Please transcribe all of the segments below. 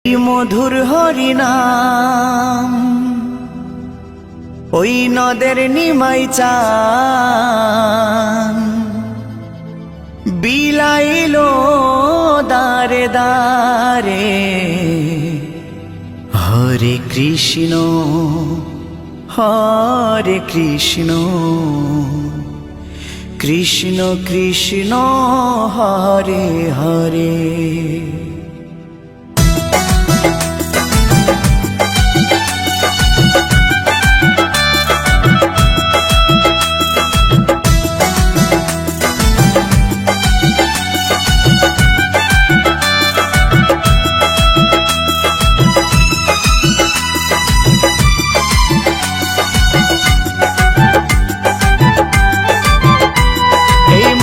মধুর হরিনাম ওই নদের নিমাই চান বিলাইলো দারে দারে। হরে কৃষ্ণ হরে কৃষ্ণ কৃষ্ণ কৃষ্ণ হরে হরে।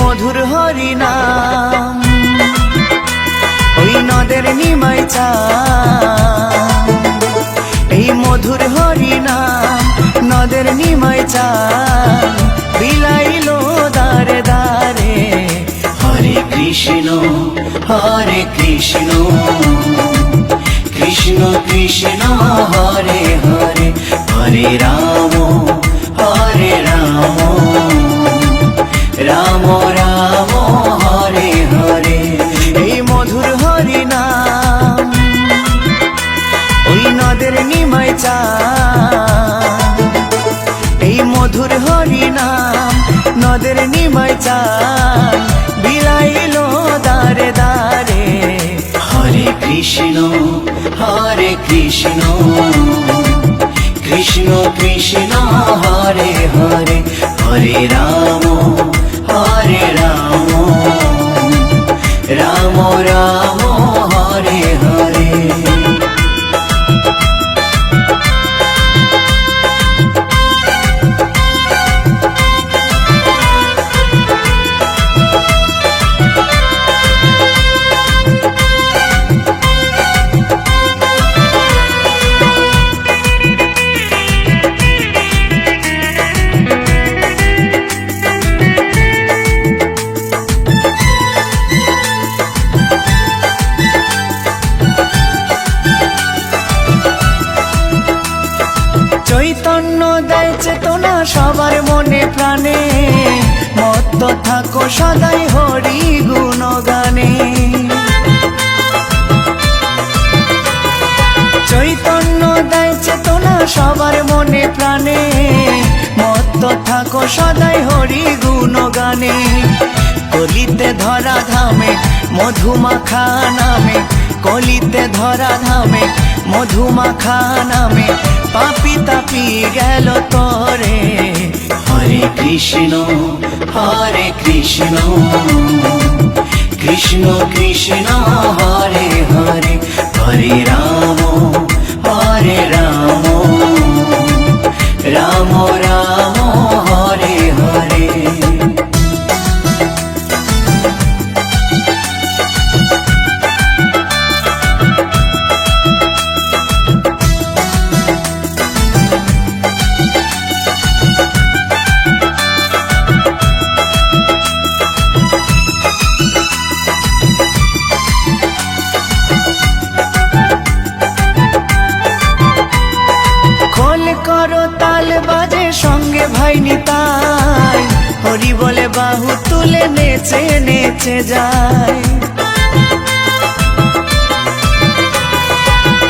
মধুর হরিনাম ওই নদের নিমাই চান, এই মধুর হরিনাম নদের নিমাই চান বিলাইলো দারে দারে। হরে কৃষ্ণ কৃষ্ণ কৃষ্ণ হরে হরে। হরে রাম রাম রাম হরে হরে। এই মধুর হরিনাম ওই নদের নিমাই চান, এই মধুর হরিনাম নদের নিমাই চান বিলাইলো দারে দারে। হরে কৃষ্ণ কৃষ্ণ কৃষ্ণ হরে হরে। হরে রাম রাম রাম হরে হরে। চৈতন্য দেয় চেতনা সবার মনে প্রাণে, মত্ত থাকো সদাই হরি গুণগানে। চৈতন্য দেয় চেতনা সবার মনে প্রাণে, মত্ত থাকো সদাই হরি গুণগানে। কলিতে ধরা ধামে মধুমাখা নামে, কলিতে ধরা ধামে মধুমাখা নামে পাপি তাপি গেল তরে। হরে কৃষ্ণ কৃষ্ণ কৃষ্ণ হরে হরে। হরে রাম রাম রাম হরে হরে। করো তাল বাজে সঙ্গে ভাই নিতাই, হরি বলে বাহু তুলে নেচে নেচে যায়।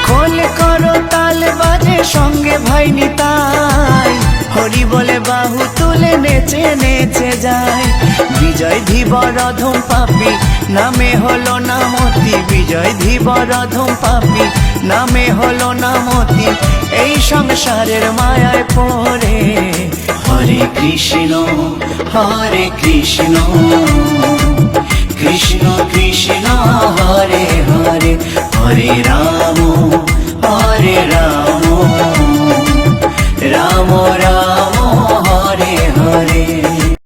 খোল করো তাল বাজে সঙ্গে ভাই নিতাই, হরি বলে বাহু তুলে নেচে নেচে যায়। বিজয় ধীবরধম পাপি নামে হলো নামতি, বিজয় ধীবরধম পাপি নামে হলো নামতি এই সংসারের মায়ায় পড়ে। হরে কৃষ্ণ কৃষ্ণ কৃষ্ণ হরে হরে। হরে রাম